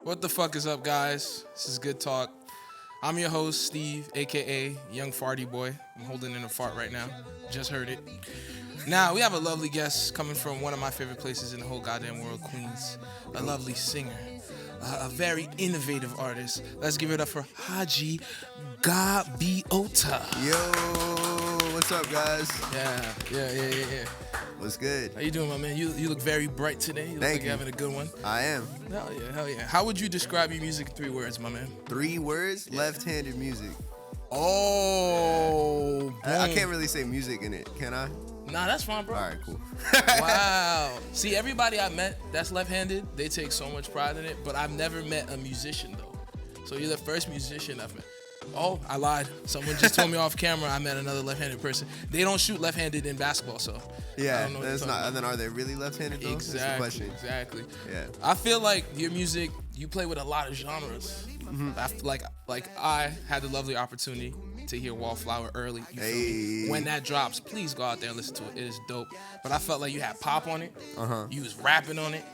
What the fuck is up, guys? This is Good Talk. I'm your host, Steve, aka Young Farty Boy. I'm holding in a fart right now. Just heard it. Now, we have a lovely guest coming from one of my favorite places in the whole goddamn world, Queens. A lovely singer. A very innovative artist. Let's give it up for Hadji Gaviota. Yo, what's up, guys? Yeah. What's good? How you doing, my man? You look very bright today. You look like you're having a good one. I am. Hell yeah. How would you describe your music in 3 words, my man? 3 words? Yeah. Left-handed music. Oh, I can't really say music in it, can I? Nah, that's fine, bro. All right, cool. Wow. See, everybody I met that's left-handed, they take so much pride in it, but I've never met a musician, though. So you're the first musician I've met. Oh, I lied. Someone just told me off camera I met another left-handed person. They don't shoot left-handed in basketball, so yeah, I don't know that's not. And then are they really left-handed though? Exactly. That's the question. Exactly. Yeah. I feel like your music, you play with a lot of genres. Like I had the lovely opportunity to hear Wallflower early. You feel me? When that drops, please go out there and listen to it. It is dope. But I felt like you had pop on it. You was rapping on it.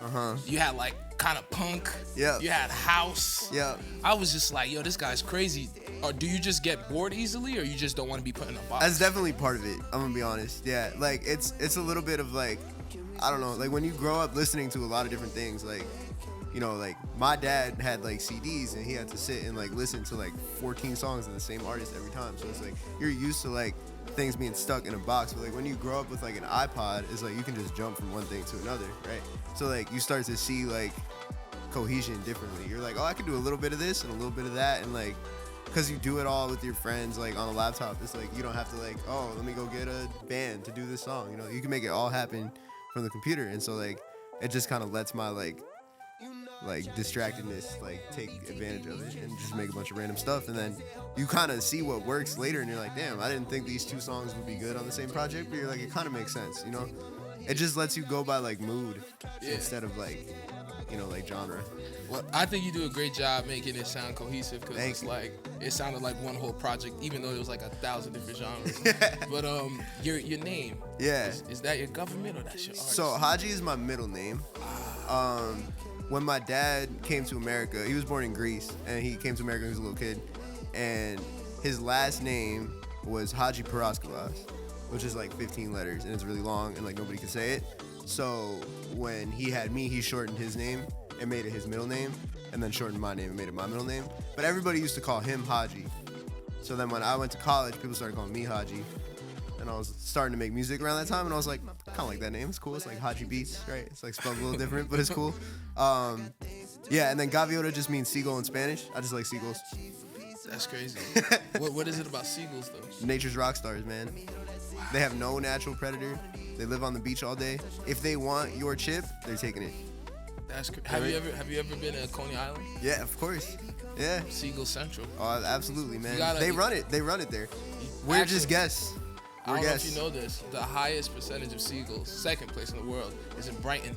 You had like kind of punk. Yeah. You had house. Yeah. I was just like, yo, this guy's crazy. Or do you just get bored easily, or you just don't want to be put in a box? That's definitely part of it. I'm gonna be honest. Yeah, like it's a little bit of like, I don't know, like when you grow up listening to a lot of different things, like, you know, like my dad had like CDs and he had to sit and like listen to like 14 songs of the same artist every time. So it's like you're used to like things being stuck in a box. But like when you grow up with like an iPod, it's like you can just jump from one thing to another, right? So like you start to see like cohesion differently. You're like, oh, I can do a little bit of this and a little bit of that, and like, because you do it all with your friends, like on a laptop, it's like you don't have to like, oh, let me go get a band to do this song. You know, you can make it all happen from the computer, and so like it just kind of lets my like distractedness like take advantage of it and just make a bunch of random stuff, and then you kind of see what works later, and you're like, damn, I didn't think these 2 songs would be good on the same project, but you're like, it kind of makes sense, you know? It just lets you go by like mood instead of like, you know, like genre. Well, I think you do a great job making it sound cohesive, because it's like it sounded like one whole project, even though there was like 1,000 different genres. But your name, is that your government or that's your artist? So Hadji is my middle name. When my dad came to America, he was born in Greece, and he came to America when he was a little kid, and his last name was Hadji Paraskalas, which is like 15 letters, and it's really long, and like nobody could say it. So when he had me, he shortened his name and made it his middle name, and then shortened my name and made it my middle name. But everybody used to call him Hadji. So then when I went to college, people started calling me Hadji, and I was starting to make music around that time, and I was like, I kind of like that name. It's cool. It's like Hadji Beats, right? It's like spelled a little different, but it's cool. Yeah, and then Gaviota just means seagull in Spanish. I just like seagulls. That's crazy. What is it about seagulls, though? Nature's rock stars, man. They have no natural predator. They live on the beach all day. If they want your chip, they're taking it. That's crazy. Have you ever been to Coney Island? Yeah, of course. Yeah. Seagull Central. Oh, absolutely, man. They run it there. We're just guests. I don't know if you know this. The highest percentage of seagulls, second place in the world, is in Brighton,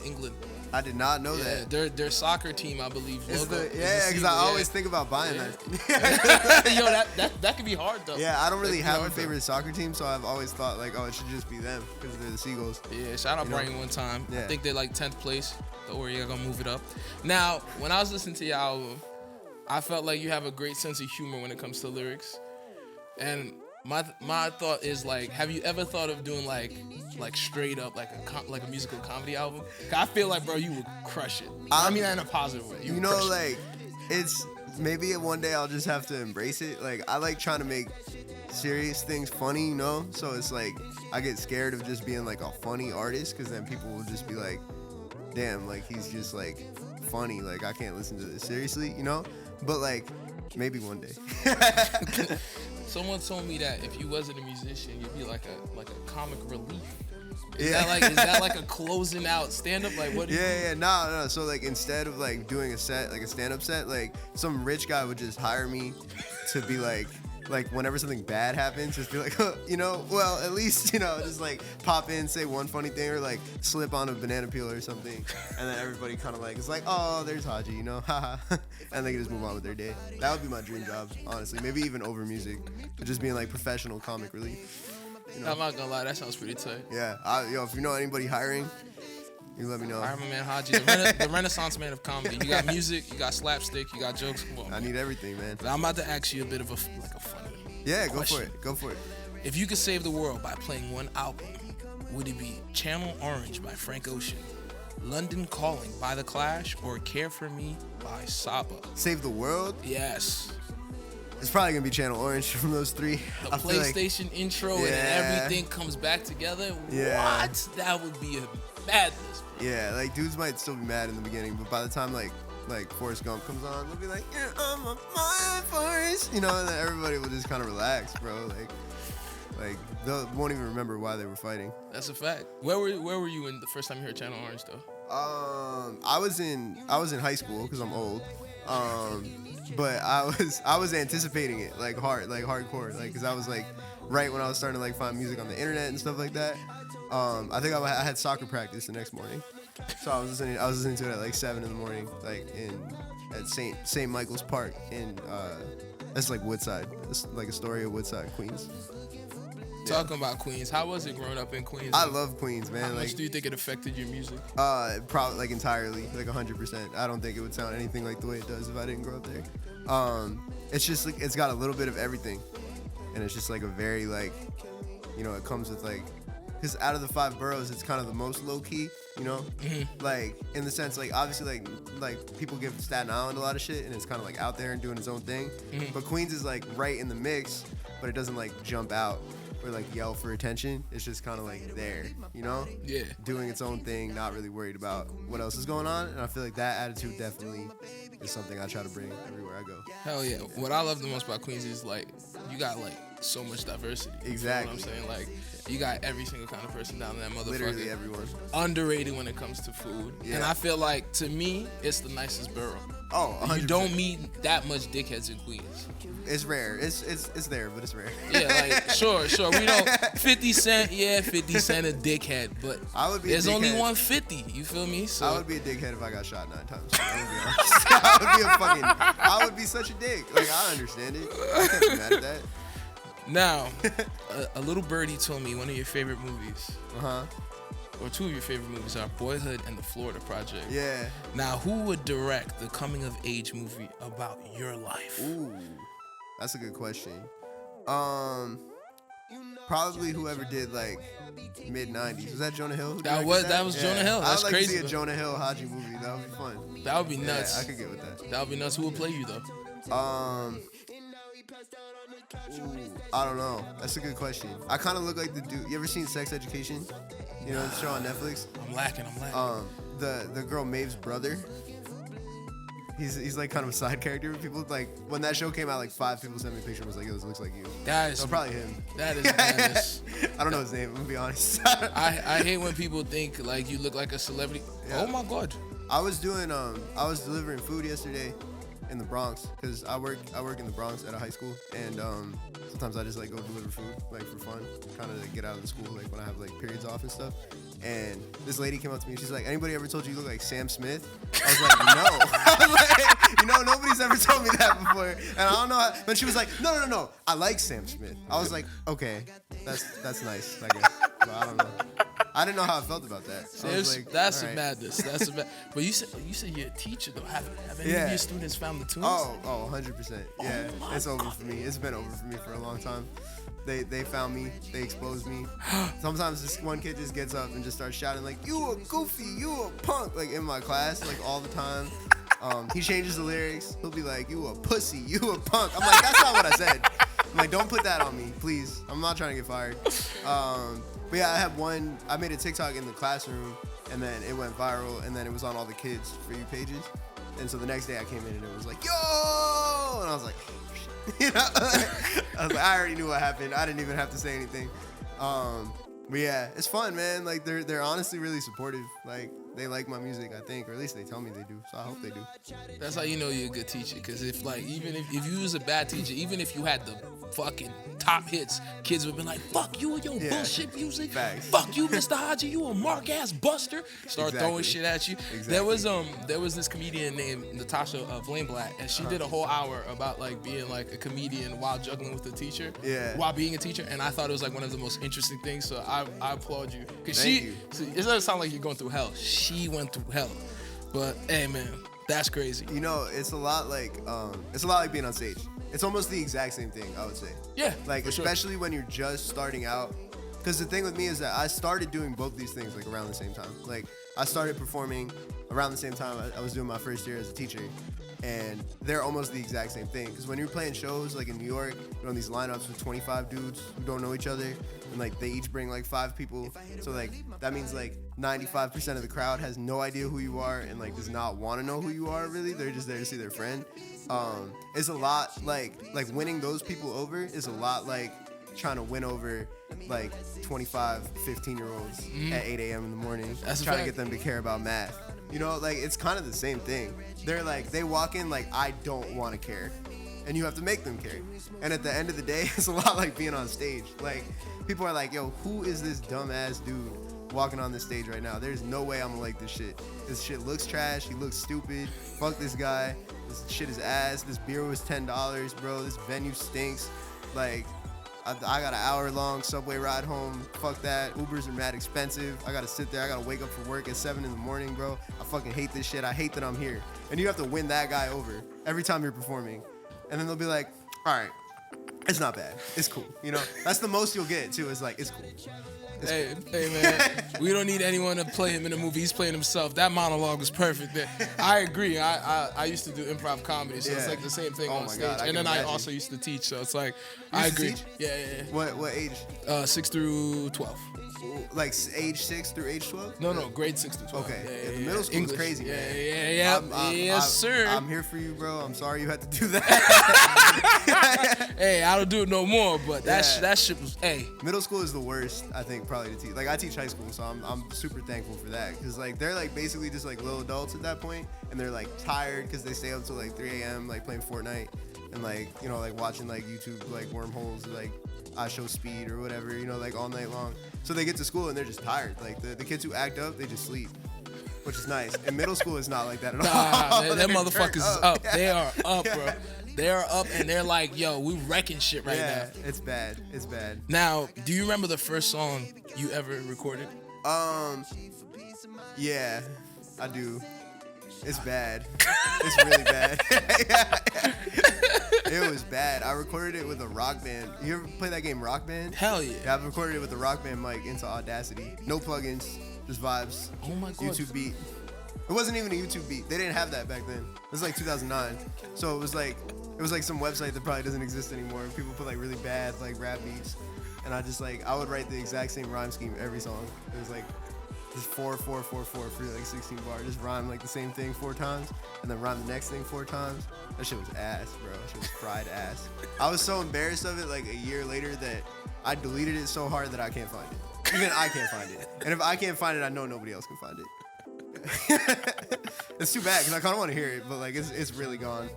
England. I did not know that. Their soccer team, I believe, logo. Because I always think about buying that. Yo, that could be hard though. Yeah, I don't really have a favorite soccer team, so I've always thought like, oh, it should just be them because they're the Seagulls. Yeah, shout out Brighton one time. Yeah. I think they're like 10th place. Don't worry, you're gonna move it up. Now, when I was listening to your album, I felt like you have a great sense of humor when it comes to lyrics, and my thought is like, have you ever thought of doing like straight up like a musical comedy album? 'Cause I feel like, bro, you would crush it. I mean that in a positive way. You know, like it's maybe one day I'll just have to embrace it. Like I like trying to make serious things funny, you know? So it's like I get scared of just being like a funny artist, because then people will just be like, damn, like he's just like funny. Like I can't listen to this seriously, you know? But like maybe one day. Someone told me that if you wasn't a musician, you'd be like a comic relief. Is that like a closing out stand up? Like what? No. So like instead of like doing a set, like a stand up set, like some rich guy would just hire me to be like whenever something bad happens, just be like, you know, well, at least, you know, just like pop in, say one funny thing, or like slip on a banana peel or something, and then everybody kind of like, it's like, oh, there's Hadji, you know, haha, and they can just move on with their day. That would be my dream job, honestly. Maybe even over music, but just being like professional comic relief. You know? I'm not gonna lie, that sounds pretty tight. Yeah, if you know anybody hiring, You let me know. All right, my man Hadji, the Renaissance man of comedy. You got music, you got slapstick, you got jokes. Come on, I need everything, man. I'm about to ask you a bit of a funny. Yeah, question. Go for it. If you could save the world by playing one album, would it be Channel Orange by Frank Ocean, London Calling by The Clash, or Care For Me by Saba? Save the world? Yes. It's probably gonna be Channel Orange from those three. The PlayStation intro and everything comes back together. Yeah. What? That would be a madness. Yeah, like dudes might still be mad in the beginning, but by the time like Forrest Gump comes on, they'll be like, "Yeah, I'm a my Forrest," and then everybody will just kind of relax, bro. Like they won't even remember why they were fighting. That's a fact. Where were you in the first time you heard Channel Orange though? I was in high school because I'm old. But I was anticipating it like hardcore, like because I was like right when I was starting to like find music on the internet and stuff like that. I think I had soccer practice the next morning, so I was listening to it at like 7 in the morning, like at St. Michael's Park in that's like Woodside. It's like Astoria, Woodside, Queens. Talking about Queens, how was it growing up in Queens? I love Queens, man. How much do you think it affected your music? Probably like entirely, like 100%. I don't think it would sound anything like the way it does if I didn't grow up there. It's just like it's got a little bit of everything, and it's just like a very like, it comes with like, because out of the 5 boroughs, it's kind of the most low key, like in the sense like obviously like people give Staten Island a lot of shit, and it's kind of like out there and doing its own thing, but Queens is like right in the mix, but it doesn't like jump out or like yell for attention. It's just kind of like there, Yeah. doing its own thing, not really worried about what else is going on. And I feel like that attitude definitely is something I try to bring everywhere I go. Hell yeah. What I love the most about Queens is like you got like so much diversity. Exactly. You know what I'm saying? Like you got every single kind of person down in that motherfucker. Literally everyone. Underrated when it comes to food. Yeah. And I feel like to me it's the nicest borough. Oh, 100%. You don't meet that much dickheads in Queens. It's rare. It's there, but it's rare. Yeah, like sure. We don't 50 Cent, 50 Cent a dickhead, but there's only 150. You feel me? So I would be a dickhead if I got shot 9 times. I would be such a dick. Like I understand it. I can't be mad at that. Now, a little birdie told me one of your favorite movies. Or 2 of your favorite movies are Boyhood and The Florida Project. Yeah. Now, who would direct the coming-of-age movie about your life? Ooh, that's a good question. Probably whoever did like mid-90s. Was that Jonah Hill? That was Jonah Hill. That's I'd like crazy. to see a Jonah Hill Hadji movie. That would be fun. That would be nuts. Yeah, I could get with that. That would be nuts. Who would play you though? I don't know. That's a good question. I kind of look like the dude. You ever seen Sex Education? The show on Netflix. I'm lacking. The girl Maeve's brother. He's like kind of a side character. People like when that show came out, like 5 people sent me a picture and was like, "Yo, this looks like you." So probably him. That is madness. I don't know his name. I'm gonna be honest. I hate when people think like you look like a celebrity. Yeah. Oh my god. I was delivering food yesterday in the Bronx because I work in the Bronx at a high school, and sometimes I just like go deliver food like for fun, kind of get out of the school like when I have like periods off and stuff. And this lady came up to me. She's like, "Anybody ever told you look like Sam Smith?" I was like, "No." I was like, nobody's ever told me that before. And I don't know how, but she was like, No. I like Sam Smith. I was like, okay, that's nice, I guess. But I don't know. I didn't know how I felt about that. I was like, that's all right. madness. That's a But you said you're a teacher though. Have any of your students found the tunes? Oh, 100%. Yeah, it's over for me. It's been over for me for a long time. They found me. They exposed me. Sometimes this one kid just gets up and just starts shouting like, "You a goofy, you a punk," like in my class, like all the time. He changes the lyrics. He'll be like, "You a pussy, you a punk." I'm like, that's not what I said. I'm like, don't put that on me, please. I'm not trying to get fired. But yeah, I made a TikTok in the classroom, and then it went viral, and then it was on all the kids' For You pages. And so the next day I came in and it was like, "Yo!" And I was like, oh, shit. I was like, I already knew what happened. I didn't even have to say anything. But yeah, it's fun, man. Like they're honestly really supportive. Like they like my music, I think, or at least they tell me they do. So I hope they do. That's how you know you're a good teacher. Because even if you was a bad teacher, even if you had the fucking top hits, kids would be like, "Fuck you and your bullshit music. Facts. Fuck you, Mr. Hadji. You a mark ass buster." Start throwing shit at you. Exactly. There was this comedian named Natasha Blainblatt, and she did a whole hour about like being like a comedian while juggling with a teacher. Yeah. While being a teacher, and I thought it was like one of the most interesting things. So I applaud you. Because Thank you. it doesn't sound like you're going through hell. she went through hell. But hey, man, that's crazy. You know, it's a lot like being on stage. It's almost the exact same thing, I would say. Yeah, like for especially sure. when you're just starting out. Because the thing with me is that I started doing both these things like around the same time. Like I started performing around the same time I was doing my first year as a teacher, and they're almost the exact same thing. Because when you're playing shows like in New York, you're on these lineups with 25 dudes who don't know each other, and like they each bring like 5 people. So like that means like 95% of the crowd has no idea who you are and like does not want to know who you are. Really, they're just there to see their friend. It's a lot like winning those people over is a lot like trying to win over like 25, 15-year-olds at 8 a.m. in the morning. That's trying to get them to care about math. You know, like it's kind of the same thing. They're like, they walk in like, I don't want to care. And you have to make them care. And at the end of the day, it's a lot like being on stage. Like people are like, yo, who is this dumbass dude walking on this stage right now? There's no way I'm gonna like this shit. This shit looks trash. He looks stupid. Fuck this guy. This shit is ass. This beer was $10, bro. This venue stinks. Like, I got an hour-long subway ride home. Fuck that. Ubers are mad expensive. I gotta sit there. I gotta wake up for work at 7 in the morning, bro. I fucking hate this shit. I hate that I'm here. And you have to win that guy over every time you're performing. And then they'll be like, all right, it's not bad. It's cool. You know, that's the most you'll get too. Is like, it's cool. Hey man, we don't need anyone to play him in the movie. He's playing himself. That monologue was perfect there. I agree. I used to do improv comedy, so it's like the same thing on stage. And then I also used to teach, so it's like I agree. Yeah. What age? 6 through 12. Like age 6 through age 12? No, grade 6 to 12. Okay. Yeah, the middle school is crazy, man. Yeah. Yes, sir. I'm here for you, bro. I'm sorry you had to do that. Hey, I don't do it no more, but that shit was, hey. Middle school is the worst, I think, probably to teach. Like, I teach high school, so I'm super thankful for that. Because, like, they're, like, basically just, like, little adults at that point, and they're, like, tired because they stay up till, like, 3 a.m., like, playing Fortnite, and, like, you know, like, watching, like, YouTube, like, wormholes, like, I Show Speed or whatever, you know, like, all night long. So they get to school, and they're just tired. Like, the kids who act up, they just sleep, which is nice. And middle school is not like that at all. Nah, them motherfuckers is up. They are up, bro. They are up, and they're like, yo, we wrecking shit right now. Yeah, it's bad. It's bad. Now, do you remember the first song you ever recorded? Yeah, I do. It's bad. It's really bad. It was bad. I recorded it with a Rock Band. You ever play that game Rock Band? Hell yeah. Yeah, I've recorded it with a Rock Band mic into Audacity. No plugins, just vibes. Oh my god. YouTube beat. It wasn't even a YouTube beat. They didn't have that back then. It was like 2009. So it was like some website that probably doesn't exist anymore. People put like really bad like rap beats, and I would write the exact same rhyme scheme every song. It was like just 4 4 4 4 for like 16 bars. Just rhyme like the same thing 4 times, and then rhyme the next thing 4 times. That shit was ass, bro. That shit was fried ass. I was so embarrassed of it like a year later that I deleted it so hard that I can't find it. Even I can't find it. And if I can't find it, I know nobody else can find it. It's too bad because I kind of want to hear it, but like it's really gone.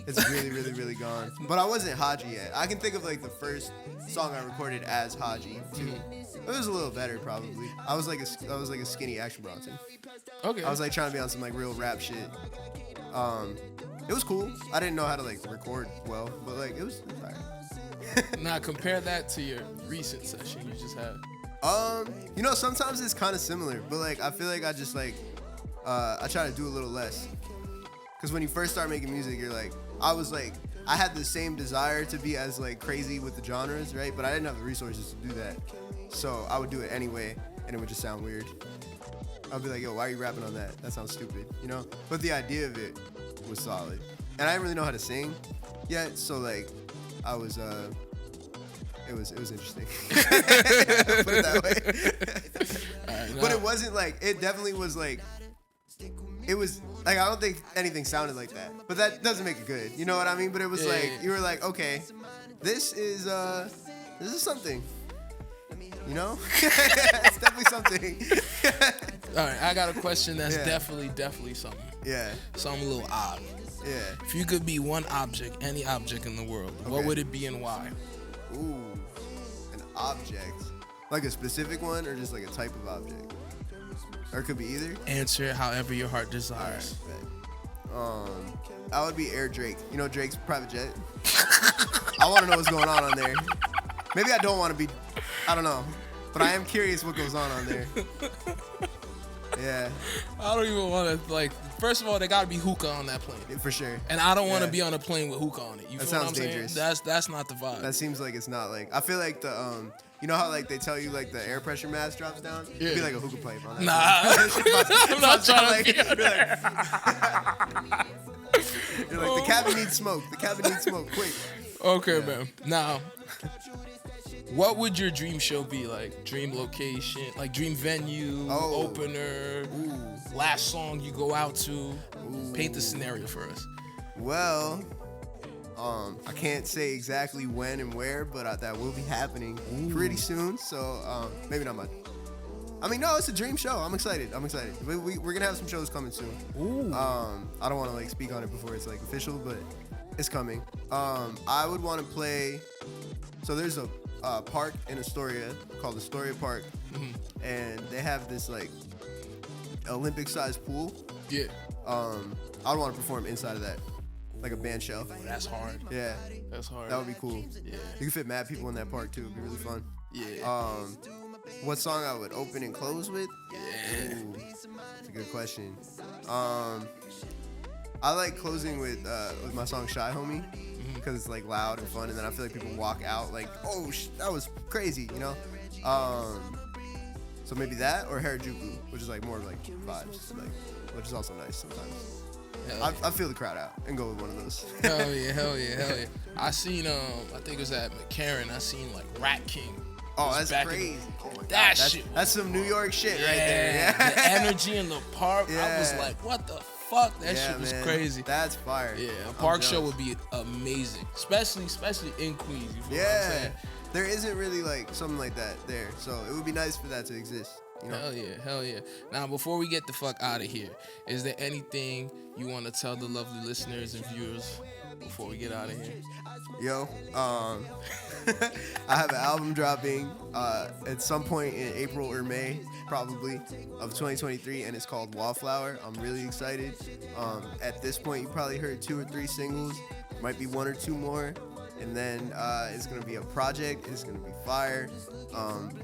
It's really, really, really gone. But I wasn't Hadji yet. I can think of like the first song I recorded as Hadji too. It was a little better probably. I was like a skinny Action Bronson. Okay. I was like trying to be on some like real rap shit. It was cool. I didn't know how to like record well, but like it was alright. Now compare that to your recent session you just had. You know, sometimes it's kind of similar, but like I feel like I just like I try to do a little less. Cause when you first start making music, you're like, I had the same desire to be as like crazy with the genres, right? But I didn't have the resources to do that, so I would do it anyway, and it would just sound weird. I'd be like, yo, why are you rapping on that? That sounds stupid, you know? But the idea of it was solid, and I didn't really know how to sing yet, so like I was It was interesting. Put it that way. But it wasn't like, it definitely was like, it was like, I don't think anything sounded like that, but that doesn't make it good. You know what I mean? But it was you were like, okay, this is something, you know? It's definitely something. All right, I got a question that's definitely something. Yeah. Something a little odd. Yeah. If you could be one object, any object in the world, what would it be and why? Ooh, an object. Like a specific one or just like a type of object? Or it could be either? Answer it however your heart desires. All right, I would be Air Drake. You know Drake's private jet? I want to know what's going on there. Maybe I don't want to be, I don't know. But I am curious what goes on there. Yeah, I don't even want to, like, first of all, there got to be hookah on that plane. for sure. And I don't want to be on a plane with hookah on it. You That feel what I'm sounds dangerous. saying? That's not the vibe. That seems like it's not like. I feel like the you know how like they tell you like the air pressure mask drops down? Yeah. It'd be like a hookah pipe on that. Nah, I'm not trying to be on there. You're like, the cabin needs smoke. The cabin needs smoke. Quick. Okay, man. Now, what would your dream show be like? Dream location, like dream venue, opener, last song you go out to. Paint the scenario for us. Well, I can't say exactly when and where, but that will be happening pretty soon. So maybe not much. I mean, no, it's a dream show. I'm excited. We're gonna have some shows coming soon. I don't want to like speak on it before it's like official, but it's coming. I would want to play. So there's a park in Astoria called Astoria Park, and they have this like Olympic-sized pool. Yeah. I'd want to perform inside of that, like a band shell. That's hard. Yeah, That's hard. that would be cool. Yeah. You can fit mad people in that park too. It'd be really fun. Yeah. What song I would open and close with? Yeah. Ooh, that's a good question. I like closing with my song "Shy Homie" because it's like loud and fun, and then I feel like people walk out like, "Oh, that was crazy," you know. So maybe that or Harajuku, which is like more like vibes, like, which is also nice sometimes. I feel the crowd out and go with one of those. Hell yeah. I seen I think it was at McCarran. I seen like Rat King. Oh, that's crazy. Oh my God. That's some New York shit right there. Yeah. The energy in the park. I was like, what the fuck? That shit was crazy. That's fire. Yeah, a park show would be amazing, especially in Queens. You feel what I'm saying? There isn't really like something like that there, so it would be nice for that to exist. You know? Hell yeah. Now, before we get the fuck out of here, is there anything you want to tell the lovely listeners and viewers before we get out of here? Yo, I have an album dropping at some point in April or May, probably, of 2023, and it's called Wallflower. I'm really excited. At this point, you probably heard 2 or 3 singles, might be 1 or 2 more. And then it's going to be a project. It's going to be fire,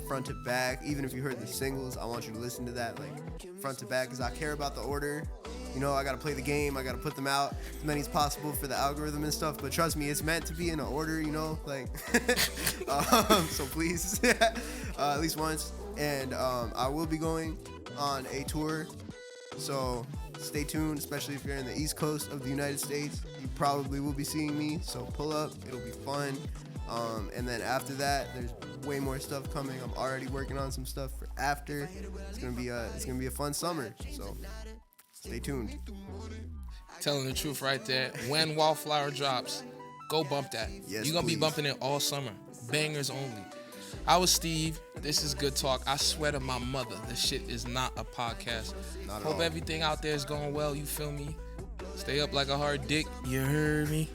front to back. Even if you heard the singles, I want you to listen to that, like, front to back, because I care about the order. You know, I got to play the game. I got to put them out as many as possible for the algorithm and stuff. But trust me, it's meant to be in an order, you know, like, so please, at least once. And I will be going on a tour, so stay tuned, especially if you're in the East Coast of the United States. You probably will be seeing me, so pull up. It'll be fun. And then after that, there's way more stuff coming. I'm already working on some stuff for after. It's gonna be a fun summer. So stay tuned. Telling the truth right there. When Wallflower drops, go bump that. Yes, You're gonna be please. bumping it all summer. Bangers only. I was Steve. This is Good Talk. I swear to my mother, this shit is not a podcast. Not at Hope all. everything out there is going well. You feel me? Stay up like a hard dick. You heard me?